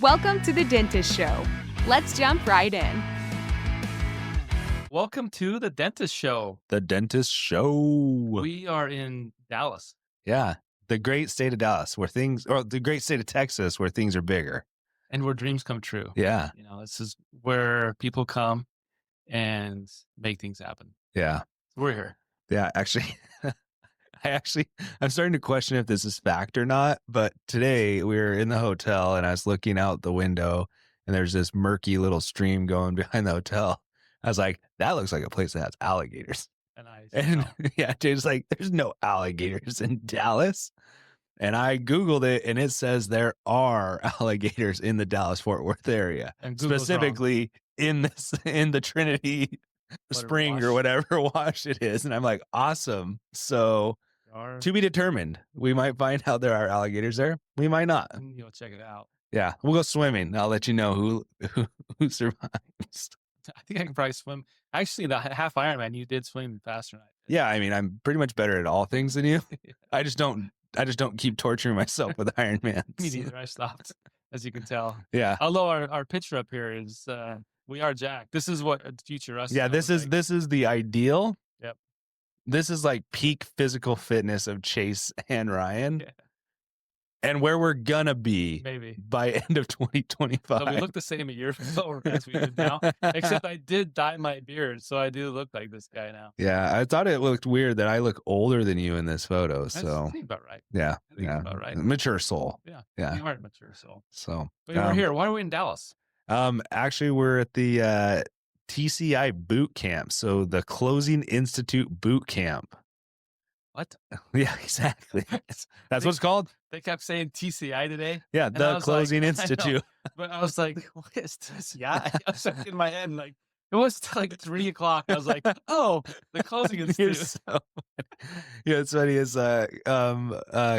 Welcome to The Dentist Show. Let's jump right in. Welcome to the Dentist Show. The Dentist Show. We are in Dallas. Yeah. The great state of Dallas or the great state of Texas where things are bigger. And where dreams come true. Yeah. You know, this is where people come and make things happen. Yeah. We're here. Yeah. Actually, I'm starting to question if this is fact or not. But today we were in the hotel and I was looking out the window and there's this murky little stream going behind the hotel. I was like, that looks like a place that has alligators. And yeah, James like, there's no alligators in Dallas. And I Googled it and it says there are alligators in the Dallas-Fort Worth area, and Google's specifically in the Trinity Spring or whatever wash it is. And I'm like, awesome. So to be determined, we might find out there are alligators there. We might not. You'll check it out. Yeah, we'll go swimming. I'll let you know who survives. I think I can probably swim. Actually, the half Ironman, you did swim faster than I did. Yeah, I mean, I'm pretty much better at all things than you. I just don't keep torturing myself with Ironman. Me neither. I stopped, as you can tell. Yeah. Although our picture up here is, we are jacked. This is what future us. Yeah, this is the ideal. Yep. This is like peak physical fitness of Chase and Ryan. Yeah. And where we're gonna be maybe by end of 2025. So we look the same a year ago as we do now, except I did dye my beard, so I do look like this guy now. Yeah, I thought it looked weird that I look older than you in this photo. So I think about right. Yeah, I think about right. Mature soul. Yeah, yeah. You are a mature soul. So but we're here. Why are we in Dallas? Actually, we're at the TCI Bootcamp. So the Closing Institute Bootcamp. What? Yeah, exactly. That's what it's called. They kept saying TCI today. Yeah, the Closing Institute. But I was like, what is TCI? I was like in my head, like, it was like 3 o'clock. I was like, oh, the Closing Institute. So yeah, it's funny is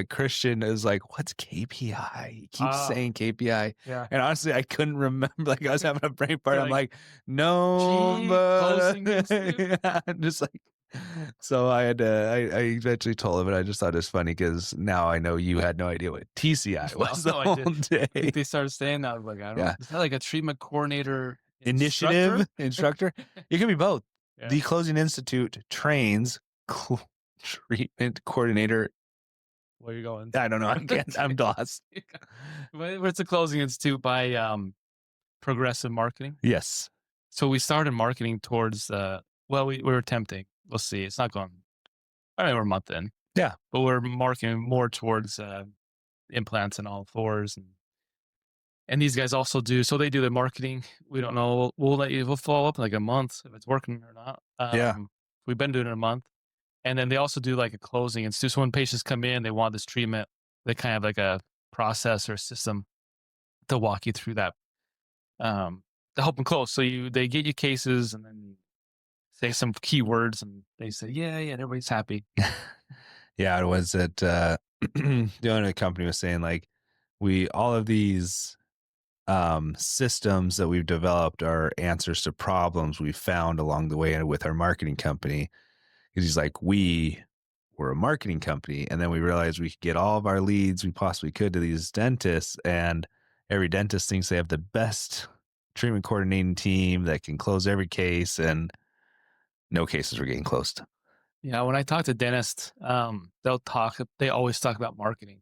Christian is like, what's KPI? He keeps saying KPI. Yeah. And honestly, I couldn't remember. Like I was having a brain fart. I'm like, no, Closing Institute. Yeah, I'm just like. So I had I eventually told him, and I just thought it was funny because now I know you had no idea what TCI was the whole day. I think they started saying that. I was like, I don't know. Is that like a treatment coordinator initiative instructor? It could be both. Yeah. The Closing Institute trains treatment coordinator. Where are you going? I don't know. I'm lost. It's a Closing Institute by Progressive Marketing. Yes. So we started marketing towards we were attempting. We'll see. It's not going. I mean, we're a month in. Yeah. But we're marketing more towards implants and all fours. And these guys also do. So they do the marketing. We don't know. We'll follow up in like a month if it's working or not. Yeah. We've been doing it a month. And then they also do like a closing. And so when patients come in, they want this treatment. They kind of have like a process or system to walk you through that to help them close. So they get you cases and then say some keywords and they say, yeah, everybody's happy. Yeah, it was that the owner of the company was saying like all of these systems that we've developed are answers to problems we found along the way with our marketing company. Because he's like, we were a marketing company and then we realized we could get all of our leads we possibly could to these dentists, and every dentist thinks they have the best treatment coordinating team that can close every case, and no cases were getting closed. Yeah, when I talk to dentists, they always talk about marketing.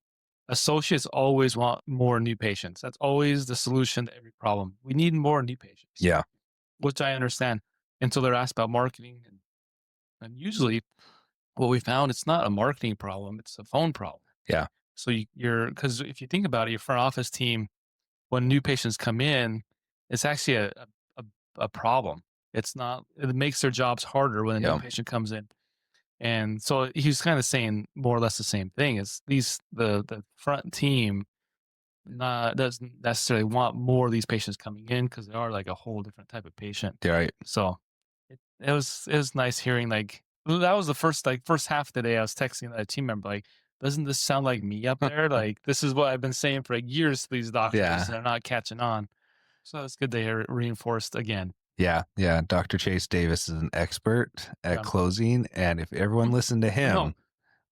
Associates always want more new patients. That's always the solution to every problem. We need more new patients. Yeah. Which I understand. Until they're asked about marketing. And usually what we found, it's not a marketing problem, it's a phone problem. Yeah. So because if you think about it, your front office team, when new patients come in, it's actually a problem. It's not, it makes their jobs harder when a new patient comes in. And so he's kind of saying more or less the same thing. Is the front team doesn't necessarily want more of these patients coming in because they are like a whole different type of patient. Yeah, right. So it was nice hearing, like, that was the first half of the day I was texting a team member, like, doesn't this sound like me up there? Like, this is what I've been saying for like years to these doctors. Yeah. They're not catching on. So it's good to hear it reinforced again. Yeah. Dr. Chase Davis is an expert at closing, and if everyone listened to him,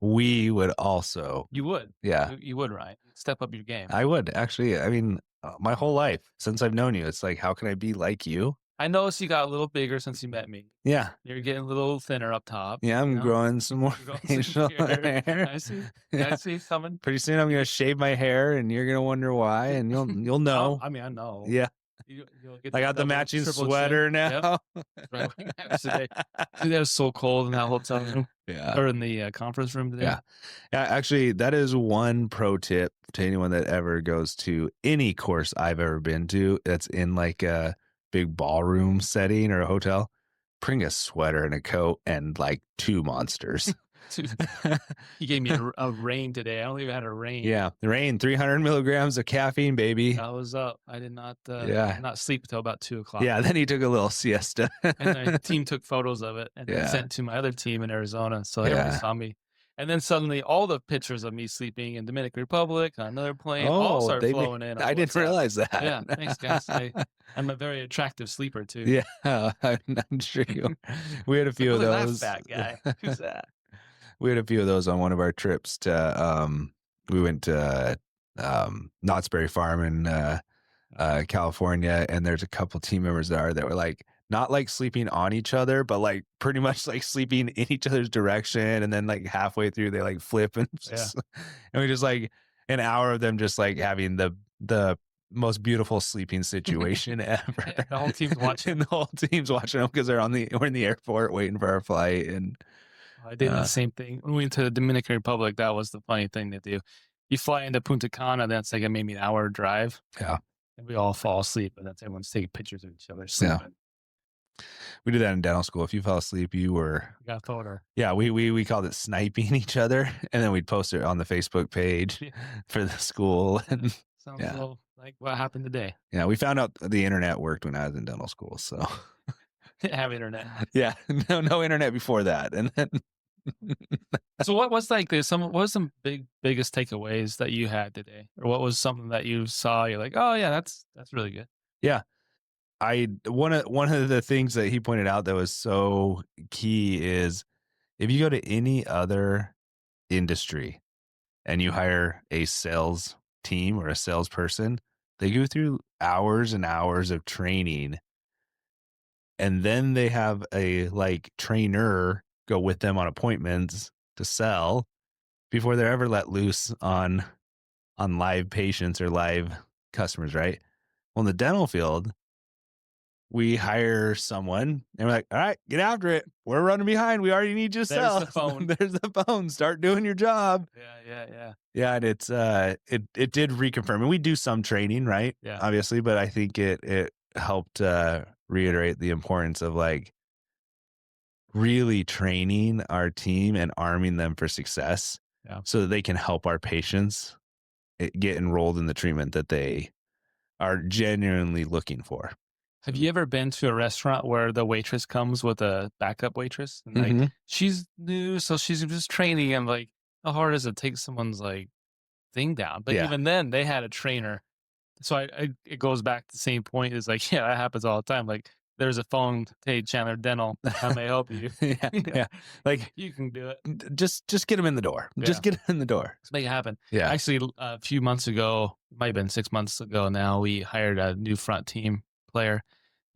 we would also. You would. Yeah. You would, right? Step up your game. I would, actually. I mean, my whole life since I've known you. It's like, how can I be like you? I noticed you got a little bigger since you met me. Yeah. You're getting a little thinner up top. Yeah, I'm growing some more You're growing some facial hair. hair. I see. Yeah. I see coming. Pretty soon I'm gonna shave my hair and you're gonna wonder why, and you'll know. I mean, I know. Yeah. You'll get I got the double, matching triple sweater chin. now. Yep. Right. Today. Dude, that was so cold in that hotel room. Yeah. Or in the conference room today. Yeah. Yeah. Actually, that is one pro tip to anyone that ever goes to any course I've ever been to that's in like a big ballroom setting or a hotel. Bring a sweater and a coat and like 2 monsters. He gave me a rain today. I only even had a rain. Yeah. The rain, 300 milligrams of caffeine, baby. I was up. I did not sleep until about 2:00. Yeah. Then he took a little siesta. And the team took photos of it and then sent to my other team in Arizona. So everybody saw me. And then suddenly all the pictures of me sleeping in Dominican Republic on another plane all started flowing in. I didn't realize that. Yeah, thanks, guys. I'm a very attractive sleeper too. Yeah, I'm sure you. We had a few of those. That guy. Who's that? We had a few of those on one of our trips to. We went to Knott's Berry Farm in California, and there's a couple team members that were like not like sleeping on each other, but like pretty much like sleeping in each other's direction, and then like halfway through they like flip and and we just like an hour of them just like having the most beautiful sleeping situation ever. The whole team's watching. And the whole team's watching them because we're in the airport waiting for our flight. And I did the same thing when we went to the Dominican Republic. That was the funny thing to do. You fly into Punta Cana, that's like maybe an hour drive. Yeah, and we all fall asleep, and that's everyone's taking pictures of each other sleeping. Yeah. We did that in dental school. If you fell asleep, you got a photo. Yeah, we called it sniping each other, and then we'd post it on the Facebook page for the school. And sounds a little like what happened today. Yeah, we found out the internet worked when I was in dental school. So didn't have internet. Yeah, no internet before that. And then so what was like what was some biggest takeaways that you had today, or what was something that you saw? You're like, oh yeah, that's really good. Yeah. One of the things that he pointed out that was so key is if you go to any other industry and you hire a sales team or a salesperson, they go through hours and hours of training, and then they have a like trainer go with them on appointments to sell before they're ever let loose on live patients or live customers, right? Well, in the dental field, we hire someone and we're like, all right, get after it. We're running behind. We already need you to sell. There's the phone. There's the phone. Start doing your job. Yeah. Yeah. And it's, it did reconfirm, and we do some training, right? Yeah. Obviously, but I think it helped, reiterate the importance of like really training our team and arming them for success so that they can help our patients get enrolled in the treatment that they are genuinely looking for. Have you ever been to a restaurant where the waitress comes with a backup waitress? And like she's new, so she's just training, and like how hard is it to take someone's like thing down? But even then they had a trainer. So it goes back to the same point. Is like, yeah, that happens all the time. Like there's a phone, hey, Chandler Dental, how may I help you? Yeah. Like you can do it. Just get them in the door. Just get them in the door. Let's make it happen. Yeah. Actually, a few months ago, might have been 6 months ago now, we hired a new front team player,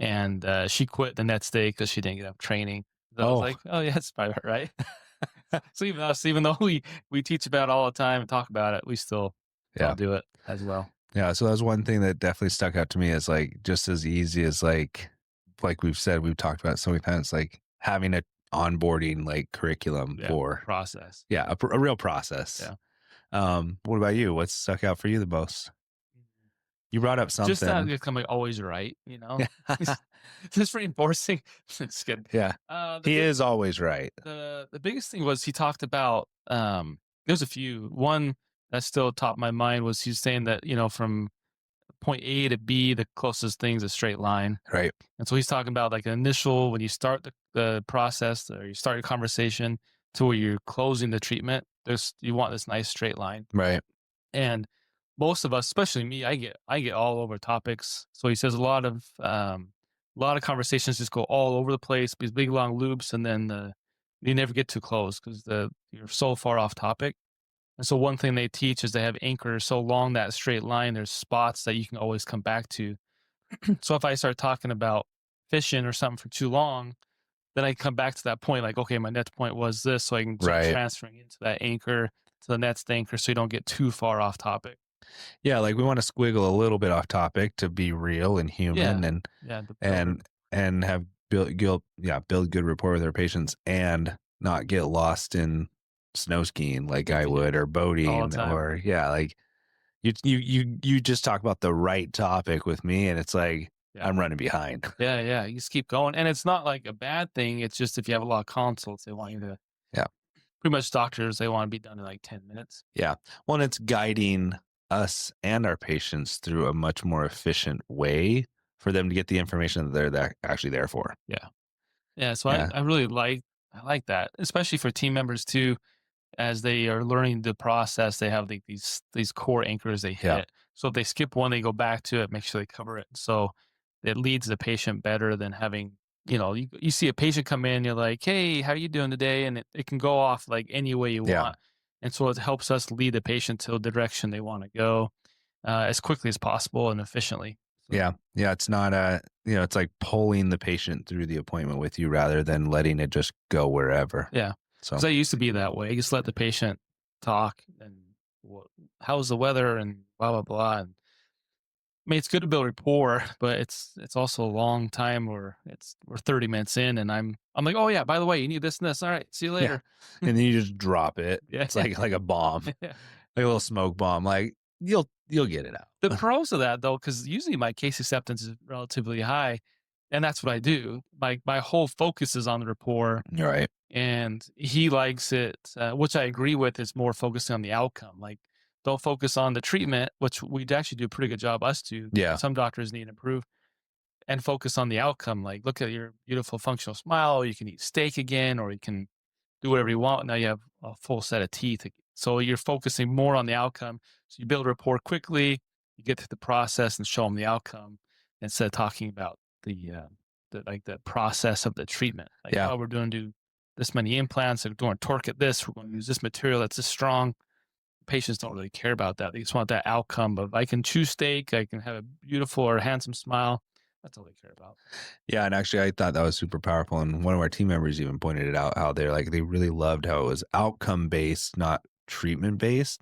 and she quit the next day because she didn't get enough training. So I was like, oh yeah, it's probably right. So even though we teach about it all the time and talk about it, we still don't do it as well. Yeah. So that's one thing that definitely stuck out to me is like just as easy as like we've said, we've talked about it so many times, like having a onboarding like curriculum for process. Yeah, a real process. Yeah. What about you? What's stuck out for you the most? You brought up something. Just not becoming always right, you know? Just reinforcing. It's good. Yeah. He is always right. The biggest thing was he talked about, there's a few. One that still top of my mind was he's saying that, you know, from point A to B, the closest thing's a straight line. Right. And so he's talking about like an initial, when you start the process or you start your conversation to where you're closing the treatment, you want this nice straight line. Right. And most of us, especially me, I get all over topics. So he says a lot of conversations just go all over the place, these big long loops, and then you never get too close because you're so far off topic. And so one thing they teach is they have anchors so along that straight line, there's spots that you can always come back to. So if I start talking about fishing or something for too long, then I come back to that point, like, okay, my next point was this, so I can start Right. transferring into that anchor to the next anchor so you don't get too far off topic. Yeah, like we want to squiggle a little bit off topic to be real and human Yeah. and Yeah. The and and have build good rapport with our patients and not get lost in snow skiing like I would, or all the boating, time. or like you just talk about the right topic with me and it's like Yeah. I'm running behind. Yeah, yeah. You just keep going. And it's not like a bad thing. It's just if you have a lot of consults, they want you to Yeah. pretty much doctors, they want to be done in like 10 minutes. Yeah. Well, and it's guiding us and our patients through a much more efficient way for them to get the information that they're actually there for. Yeah. Yeah. So Yeah. I really like that, especially for team members too, as they are learning the process, they have like these core anchors they Yeah. hit. So if they skip one, they go back to it, make sure they cover it. So it leads the patient better than having, you see a patient come in, you're like, hey, how are you doing today? And it can go off like any way you Yeah. want. And so it helps us lead the patient to the direction they want to go as quickly as possible and efficiently. So, Yeah. Yeah. It's not it's like pulling the patient through the appointment with you rather than letting it just go wherever. yeah. So, Because I used to be that way. I just let the patient talk and how's the weather and blah, blah, blah. And I mean, it's good to build rapport, but it's also a long time where we're 30 minutes in and I'm like, oh yeah, by the way, you need this and this. All right, see you yeah. later. And then you just drop it. Yeah. It's like a bomb, like Yeah. a little smoke bomb. Like you'll get it out. The pros of that though, because usually my case acceptance is relatively high, and that's what I do. My whole focus is on the rapport, You're right. and he likes it, which I agree with. Is more focusing on the outcome. Like, don't focus on the treatment, which we actually do a pretty good job. Us too. Yeah. Some doctors need to improve and focus on the outcome. Like, look at your beautiful functional smile. You can eat steak again, or you can do whatever you want. Now you have a full set of teeth. So you're focusing more on the outcome. So you build rapport quickly. You get through the process and show them the outcome instead of talking about the process of the treatment. Like, Yeah. oh, we're going to do this many implants. We're doing torque at this. We're going to use this material that's this strong. Patients don't really care about that. They just want that outcome of I can chew steak. I can have a beautiful or handsome smile. That's all they care about. Yeah, and actually, I thought that was super powerful. And one of our team members even pointed it out how they really loved how it was outcome based, not treatment based,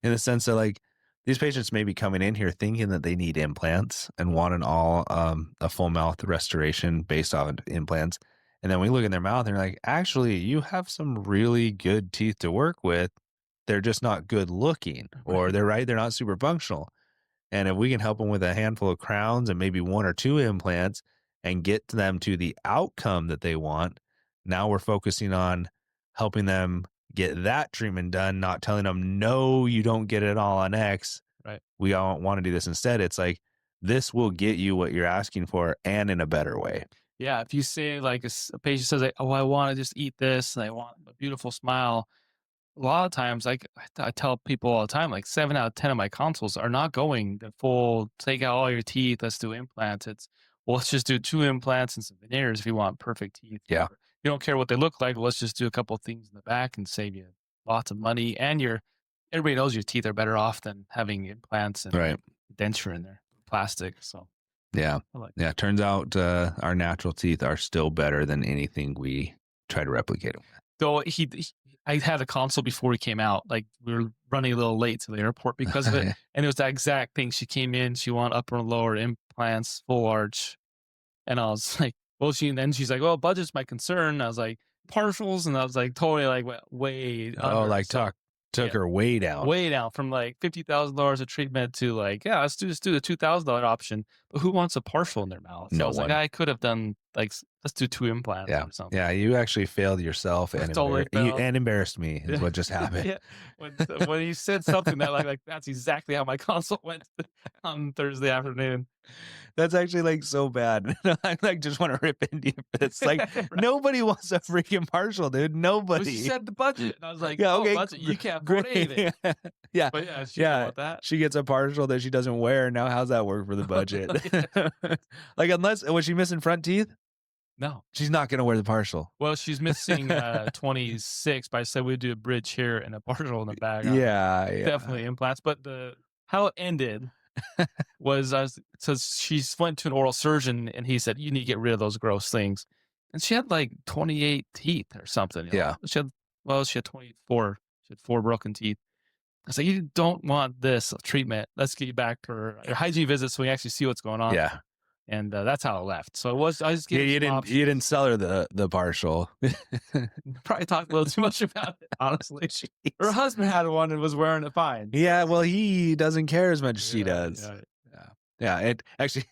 in the sense that like these patients may be coming in here thinking that they need implants and want a full mouth restoration based on implants, and then we look in their mouth and they're like, actually, you have some really good teeth to work with. They're just not good looking, or they're not super functional. And if we can help them with a handful of crowns and maybe one or two implants and get them to the outcome that they want, now we're focusing on helping them get that treatment done, not telling them, no, you don't get it all on X. Right. We all want to do this instead. It's like, this will get you what you're asking for and in a better way. Yeah. If you say like a patient says, like, oh, I want to just eat this and I want a beautiful smile. A lot of times, like I tell people all the time, like 7 out of 10 of my consults are not going the full take out all your teeth. Let's do implants. It's well, let's just do 2 implants and some veneers if you want perfect teeth. Yeah. Or you don't care what they look like. Let's just do a couple of things in the back and save you lots of money. And everybody knows your teeth are better off than having implants and Right. denture in there, plastic. So Yeah. I like Yeah. Turns out our natural teeth are still better than anything we try to replicate them with. though I had a consult before he came out. Like we were running a little late to the airport because of it, and it was that exact thing. She came in, she wanted upper and lower implants, full arch, and I was like, "Well, and then she's like, well, budget's my concern." I was like, "Partials," and I was like, totally like way Oh, under. like So, took yeah, her way down. way down from like $50,000 of treatment to like, yeah, let's do the $2,000 option. But who wants a partial in their mouth? So No I was one. like, I could have done like let's do 2 implants Yeah. or something. Yeah. You actually failed yourself and, Totally failed. and embarrassed me is what just happened. Yeah. When you said something that like that's exactly how my consult went on Thursday afternoon. That's actually like so bad. I like just want to rip into you. It's like Right. nobody wants a freaking partial, dude. But Nobody. she said the budget, and I was like, Yeah, "Oh, okay, budget, you can't afford great. anything." Yeah. But yeah, she Yeah. want that. She gets a partial that she doesn't wear. Now, how's that work for the budget? Like, unless was she missing front teeth? No. She's not going to wear the partial. Well, she's missing 26, but I said we'd do a bridge here and a partial in the back. Yeah. Definitely implants. But how it ended was so she went to an oral surgeon and he said, you need to get rid of those gross things. And she had like 28 teeth or something. Yeah. She had 24. She had 4 broken teeth. I was like, you don't want this treatment. Let's get you back for a hygiene visit so we actually see what's going on. Yeah. And that's how it left. So I just gave you didn't sell her the partial. Probably talked a little too much about it, honestly. Her husband had one and was wearing it fine. Yeah, well, he doesn't care as much as she does. Yeah. It actually,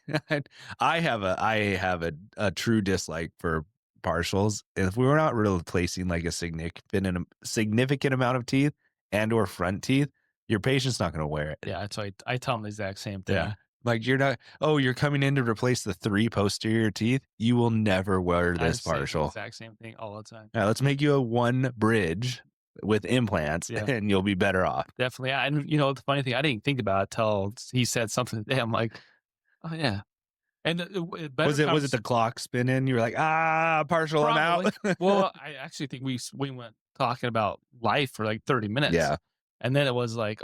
I have a true dislike for partials. If we were not replacing like a significant amount of teeth and or front teeth, your patient's not going to wear it. Yeah, so I tell them the exact same thing. Yeah. Like you're coming in to replace the 3 posterior teeth. You will never wear this partial. Exact same thing all the time. Yeah, let's make you a 1 bridge with implants and you'll be better off. Definitely. And the funny thing, I didn't think about it till he said something today. I'm like, oh yeah. And was it the clock spinning? You were like, partial, probably. I'm out. Well, I actually think we went talking about life for like 30 minutes. Yeah. And then it was like,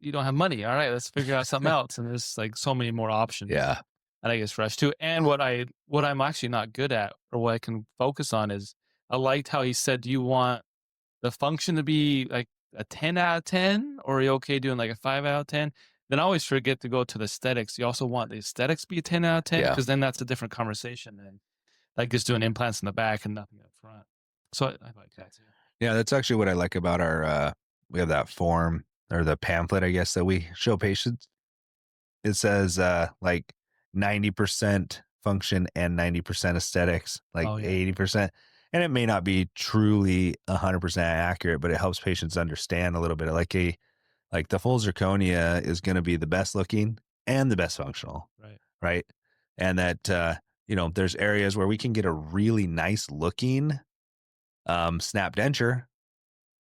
you don't have money. All right, let's figure out something else. And there's like so many more options. Yeah. And I guess fresh too. And what I'm actually not good at or what I can focus on is I liked how he said, do you want the function to be like a 10 out of 10 or are you okay doing like a 5 out of 10? Then I always forget to go to the aesthetics. You also want the aesthetics to be a 10 out of 10 because then that's a different conversation than like just doing implants in the back and nothing up front. So I like that too. Yeah, that's actually what I like about our, we have that form or the pamphlet, I guess, that we show patients. It says like 90% function and 90% aesthetics, like 80%. And it may not be truly 100% accurate, but it helps patients understand a little bit. Like the full zirconia is going to be the best looking and the best functional. Right. And that, there's areas where we can get a really nice looking snap denture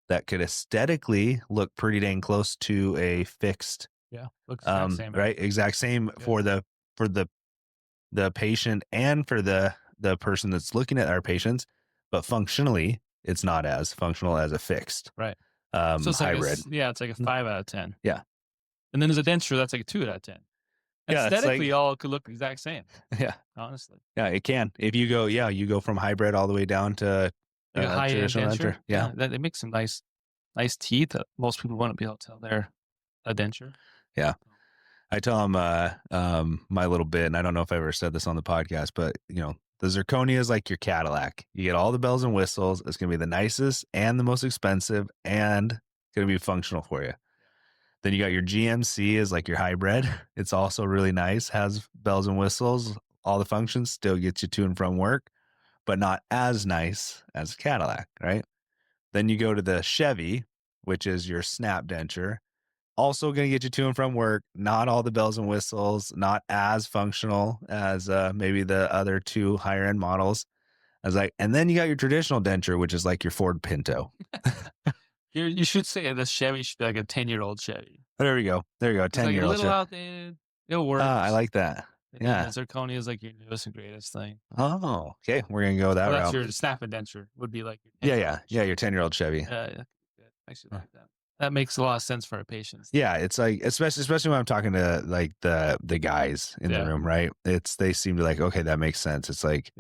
that could aesthetically look pretty dang close to a fixed. Yeah. Looks exact same. Right. Exact same for the patient and for the person that's looking at our patients, but functionally it's not as functional as a fixed. Right. So it's hybrid. It's like a 5 out of 10. Yeah. And then there's a denture that's like a 2 out of 10. Yeah, aesthetically, all could look the exact same. Yeah. Honestly. Yeah, it can. If you go from hybrid all the way down to like a high-end denture. Yeah. It makes some nice teeth that most people wouldn't be able to tell they're a denture. Yeah. I tell them my little bit, and I don't know if I ever said this on the podcast, but the zirconia is like your Cadillac. You get all the bells and whistles. It's going to be the nicest and the most expensive and going to be functional for you. Then you got your GMC is like your hybrid. It's also really nice, has bells and whistles, all the functions, still gets you to and from work, but not as nice as Cadillac, right? Then you go to the Chevy, which is your snap denture. Also going to get you to and from work. Not all the bells and whistles, not as functional as maybe the other 2 higher end models. And then you got your traditional denture, which is like your Ford Pinto. You should say the Chevy should be like a 10-year-old Chevy. There we go. 10-year-old. Like a little outdated. It works. I like that. Yeah. Zirconia is like your newest and greatest thing. Oh, okay. We're going to go that route. That's your snap and denture would be like your your 10-year-old Chevy. Yeah. I actually like that. That makes a lot of sense for our patients. Yeah, it's like especially when I'm talking to like the guys in the room, right? They seem to like, okay, that makes sense. It's like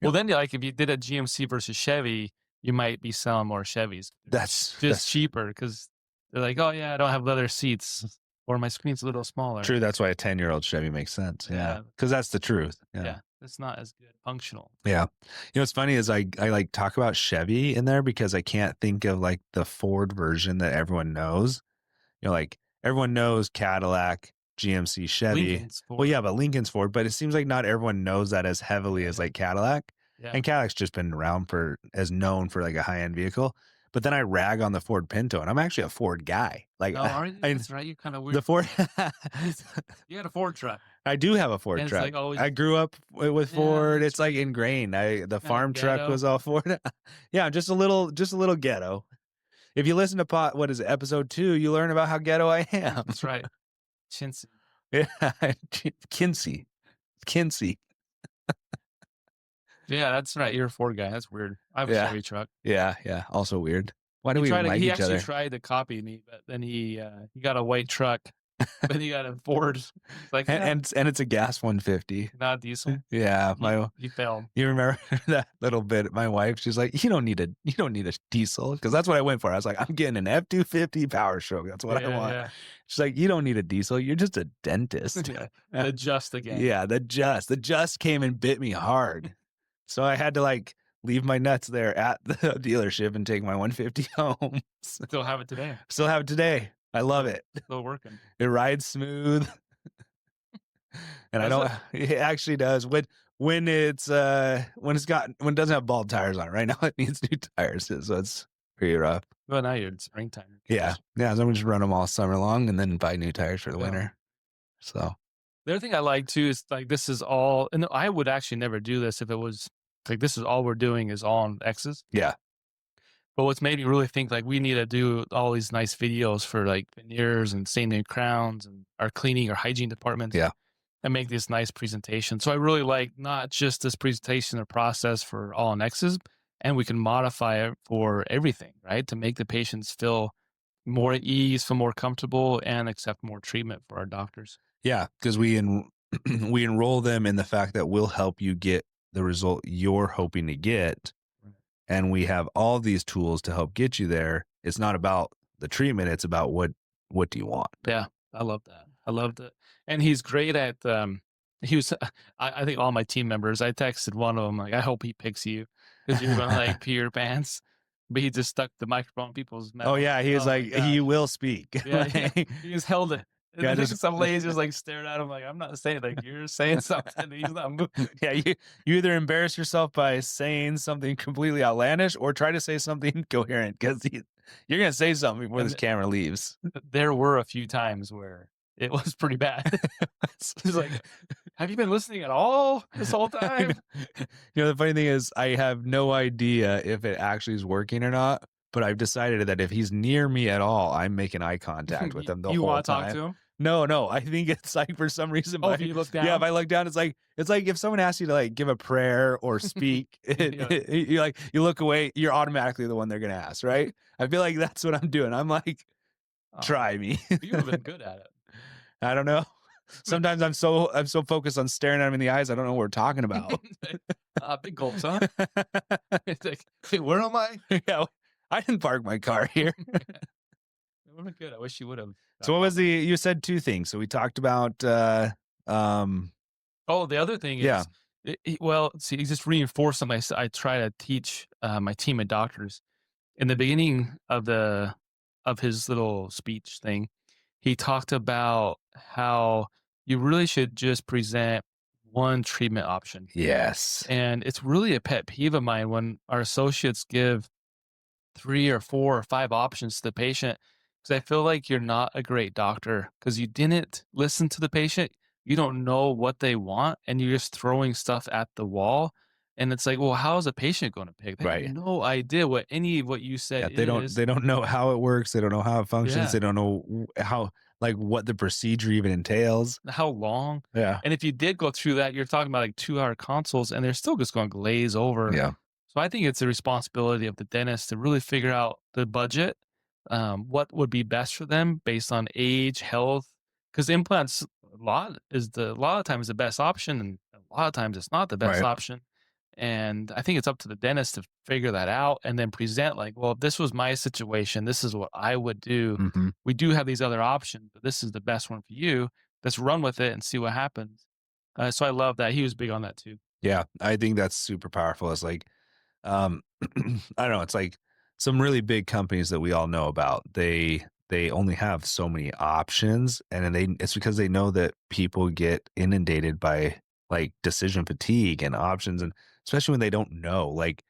Well, then like if you did a GMC versus Chevy, you might be selling more Chevys. That's cheaper because they're like, oh yeah, I don't have leather seats or my screen's a little smaller. True. That's why a 10-year-old Chevy makes sense. Yeah, because that's the truth. Yeah, it's not as good functional. Yeah, what's funny is I like talk about Chevy in there because I can't think of like the Ford version that everyone knows. Like everyone knows Cadillac, GMC, Chevy. Lincoln's Ford. Well, yeah, but Lincoln's Ford. But it seems like not everyone knows that as heavily as like Cadillac. Yeah. And Cadillac's just been around as known for like a high-end vehicle. But then I rag on the Ford Pinto, and I'm actually a Ford guy. Like, are you? That's right. You're kind of weird. The Ford. You had a Ford truck. I do have a Ford truck. Like always, I grew up with Ford. It's like ingrained. The farm truck was all Ford. Yeah, just a little ghetto. If you listen to what is it, episode 2, you learn about how ghetto I am. That's right. Chintzy. Yeah, Kinsey. Yeah, that's right. You're a Ford guy. That's weird. I have a Yeah. Chevy truck. Yeah. Also weird. Why do we even like He each actually other? tried to copy me, but then he got a white truck, but he got a Ford. He's like, And, yeah, and it's a gas 150. not diesel. Yeah. He failed. You remember that little bit? My wife, she's like, you don't need a diesel. Because that's what I went for. I was like, I'm getting an F-250 Power Stroke. That's what I want. Yeah. She's like, you don't need a diesel. You're just a dentist. Yeah. The just again. Yeah, the just came and bit me hard. So I had to like leave my nuts there at the dealership and take my 150 home. Still have it today. Still have it today. I love it. Still working. It rides smooth. And I don't it actually does when it doesn't have bald tires on it. Right now it needs new tires, so it's pretty rough. Well, now you're in springtime. Yeah. So I'm just run them all summer long and then buy new tires for the winter. So the other thing I like too is like this is all, and I would actually never do this if it was like this is all we're doing is all on X's. yeah. But what's made me really think like we need to do all these nice videos for like veneers and staining their crowns and our cleaning or hygiene departments. Yeah. And make this nice presentation. So I really like not just this presentation or process for all on X's, and we can modify it for everything, right? To make the patients feel more at ease, feel more comfortable, and accept more treatment for our doctors. Yeah, because we we enroll them in the fact that we'll help you get the result you're hoping to get, and we have all these tools to help get you there. It's not about the treatment; it's about what do you want. Yeah, I love that. I loved it, and he's great at. He was. I think all my team members. I texted one of them like, "I hope he picks you because you're gonna like pee your pants." But he just stuck the microphone in people's mouth. Oh yeah, he was like, he will speak. Yeah, he just held it. And Yeah, then some ladies just like stared at him like, I'm not saying, like, you're saying something. He's not moving. Yeah, you either embarrass yourself by saying something completely outlandish or try to say something coherent because you're gonna say something before this camera leaves. There were a few times where it was pretty bad. He's like, have you been listening at all this whole time? The funny thing is, I have no idea if it actually is working or not. But I've decided that if he's near me at all, I'm making eye contact with him the whole time. You want to talk to him? No. I think it's like for some reason. If you look down. Yeah, if I look down, it's like if someone asks you to like give a prayer or speak, you look away. You're automatically the one they're gonna ask, right? I feel like that's what I'm doing. I'm like, try me. You have been good at it. I don't know. Sometimes I'm so focused on staring at him in the eyes, I don't know what we're talking about. Big gulps, huh? It's like, hey, where am I? Yeah, I didn't park my car here. It would have been good. I wish you would have. So what was you said two things. So we talked about the other thing is see, he just reinforced something I try to teach my team of doctors. In the beginning of his little speech thing, he talked about how you really should just present one treatment option. Yes. And it's really a pet peeve of mine when our associates give 3 or 4 or 5 options to the patient, because I feel like you're not a great doctor because you didn't listen to the patient. You don't know what they want, and you're just throwing stuff at the wall. And it's like, well, how is a patient going to pick? They have no idea what you said is. They don't know how it works. They don't know how it functions. They don't know how, like, what the procedure even entails. How long. Yeah. And if you did go through that, you're talking about like 2-hour consults, and they're still just going to glaze over. Yeah. So I think it's a responsibility of the dentist to really figure out the budget, what would be best for them based on age, health, because implants a lot of times the best option, and a lot of times it's not the best option. And I think it's up to the dentist to figure that out and then present like, well, if this was my situation, this is what I would do. Mm-hmm. We do have these other options, but this is the best one for you. Let's run with it and see what happens. So I love that. He was big on that too. Yeah, I think that's super powerful. It's like, I don't know. It's like some really big companies that we all know about. They only have so many options, and it's because they know that people get inundated by like decision fatigue and options, and especially when they don't know. Like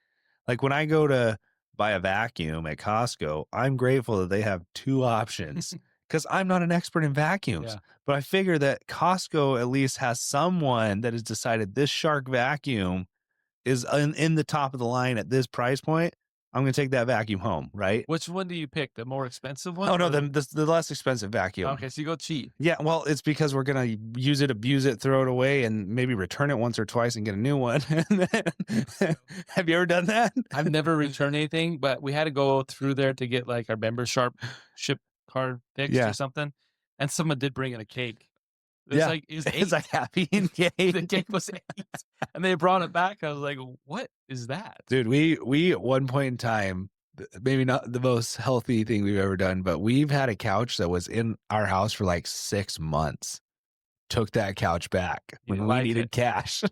when I go to buy a vacuum at Costco, I'm grateful that they have 2 options because I'm not an expert in vacuums. But I figure that Costco at least has someone that has decided this Shark vacuum is in the top of the line at this price point. I'm going to take that vacuum home, right? Which one do you pick? The more expensive one? Oh, no, or the less expensive vacuum. Okay, so you go cheap. Yeah, well, it's because we're going to use it, abuse it, throw it away, and maybe return it once or twice and get a new one. Have you ever done that? I've never returned anything, but we had to go through there to get like our membership card fixed Yeah. or something. And someone did bring in a cake. It was Yeah. like, it was 8. It's like happy and The cake. cake was 8. And they brought it back. I was like, what is that? Dude, we at one point in time, maybe not the most healthy thing we've ever done, but we've had a couch that was in our house for like 6 months. Took that couch back You when we like needed it. cash.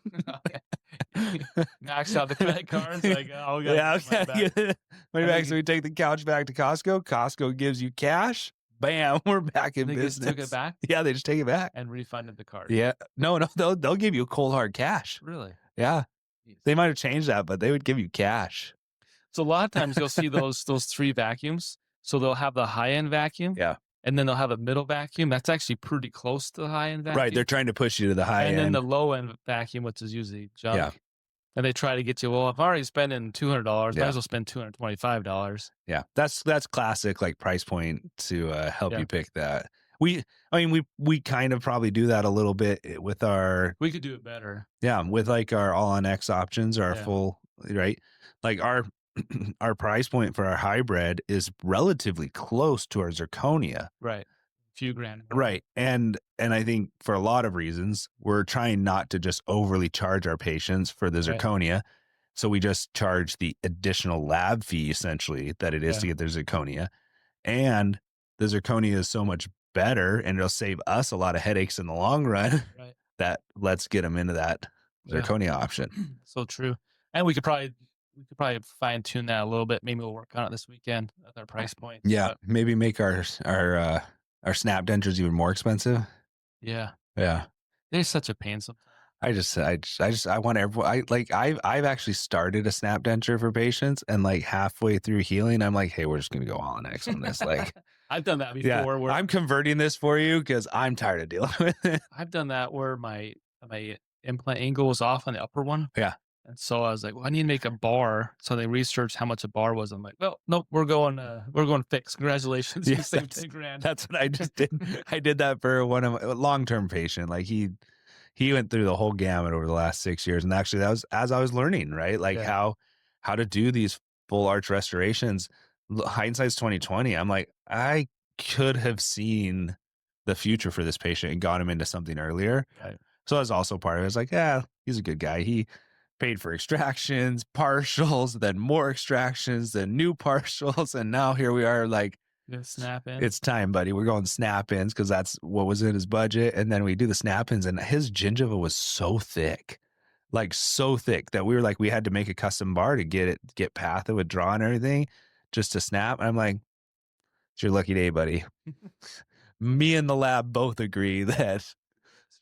Maxed out the credit cards. Like, oh, we got Yeah, money back. money I back. think So we take the couch back to Costco. Costco gives you cash. Bam, we're back in They just business. took it back Yeah, they just take it back. and refunded the card. Yeah, no, they'll give you cold hard cash. Really? Yeah, Jeez. they might have changed that, but they would give you cash. So a lot of times you'll see those 3 vacuums. So they'll have the high end vacuum. Yeah, And then they'll have a middle vacuum. That's actually pretty close to the high end vacuum. right. They're trying to push you to the high and end. then the low end vacuum, which is usually junk. Yeah. And they try to get you, well, if I'm already spending $200, might Yeah. as well spend $225. Yeah, that's classic like price point to help Yeah. you pick that. We kind of probably do that a little bit with our We could do it better. with like our all on X options or our Yeah. full, right? Like our our price point for our hybrid is relatively close to our zirconia. Right. A few grand. more. Right. And I think for a lot of reasons, we're trying not to just overly charge our patients for the Right. zirconia. So we just charge the additional lab fee essentially that it is Yeah. to get their zirconia. And the zirconia is so much better and it'll save us a lot of headaches in the long run Right. that let's get them into that Yeah. zirconia option. So true. And we could probably fine tune that a little bit. Maybe we'll work on it this weekend at our price point. Yeah. But Maybe make our snap dentures even more expensive. yeah. Yeah. They're such a pain sometimes. I want everyone. I've actually started a snap denture for patients, and like halfway through healing, I'm like, hey, we're just gonna go all X on this. Like, I've done that before. yeah, Where I'm converting this for you because I'm tired of dealing with it. I've done that where my implant angle was off on the upper one. Yeah. And so I was like, well, I need to make a bar. So they researched how much a bar was. I'm like, well, nope, we're going fixed. Congratulations. Yeah, You saved 10 grand. That's what I just did. I did that for one of my long-term patient. Like he went through the whole gamut over the last 6 years. And actually that was as I was learning, right? Like Yeah. how to do these full arch restorations. Hindsight's 2020. I'm like, I could have seen the future for this patient and got him into something earlier. Right. So that's also part of it. I was like, yeah, he's a good guy. He paid for extractions, partials, then more extractions, then new partials. And now here we are like, Snap in. it's time, buddy. We're going snap-ins because that's what was in his budget. And then we do the snap-ins and his gingiva was so thick, like so thick that we were like, we had to make a custom bar to get path it would draw and everything just to snap. And I'm like, it's your lucky day, buddy. Me and the lab both agree that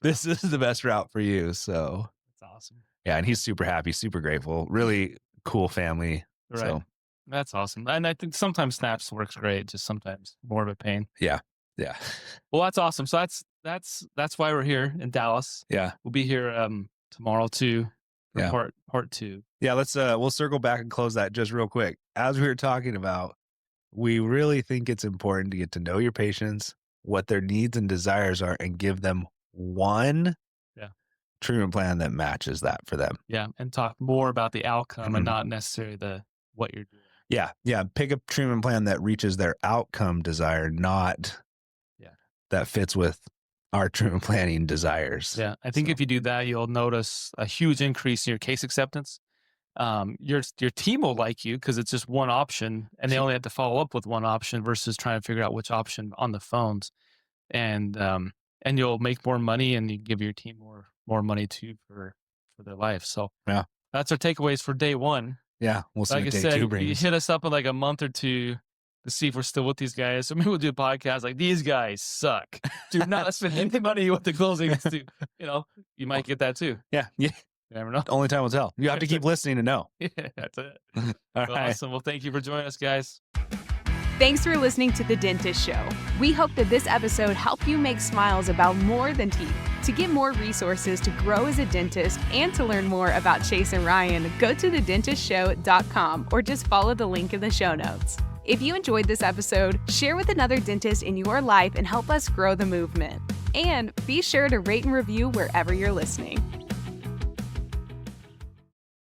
this is the best route for you. So That's awesome. yeah, and he's super happy, super grateful, really cool family. Right. So That's awesome. And I think sometimes snaps works great, just sometimes more of a pain. yeah. Well, that's awesome. So that's why we're here in Dallas. Yeah. We'll be here tomorrow too. For Yeah. part 2. Yeah, let's we'll circle back and close that just real quick. As we were talking about, we really think it's important to get to know your patients, what their needs and desires are, and give them one treatment plan that matches that for them. Yeah. And talk more about the outcome and Mhm. not necessarily what you're doing. Yeah. Pick a treatment plan that reaches their outcome desire, not that fits with our treatment planning desires. Yeah. I think if you do that, you'll notice a huge increase in your case acceptance. Your team will like you because it's just one option and they only have to follow up with one option versus trying to figure out which option on the phones. And you'll make more money and you give your team more money too for their life. So yeah, that's our takeaways for day 1. Yeah. We'll see Like I what day said, 2 you brings. hit us up in like a month or 2 to see if we're still with these guys. So maybe we'll do a podcast like, these guys suck. Do not spend any money with the Closing Institute. You might get that too. Yeah. You never know. Only time will tell. You have to keep listening to know. Yeah, that's it. All Well, right. awesome. Well, thank you for joining us, guys. Thanks for listening to The Dentist Show. We hope that this episode helped you make smiles about more than teeth. To get more resources to grow as a dentist and to learn more about Chase and Ryan, go to thedentistshow.com or just follow the link in the show notes. If you enjoyed this episode, share with another dentist in your life and help us grow the movement. And be sure to rate and review wherever you're listening.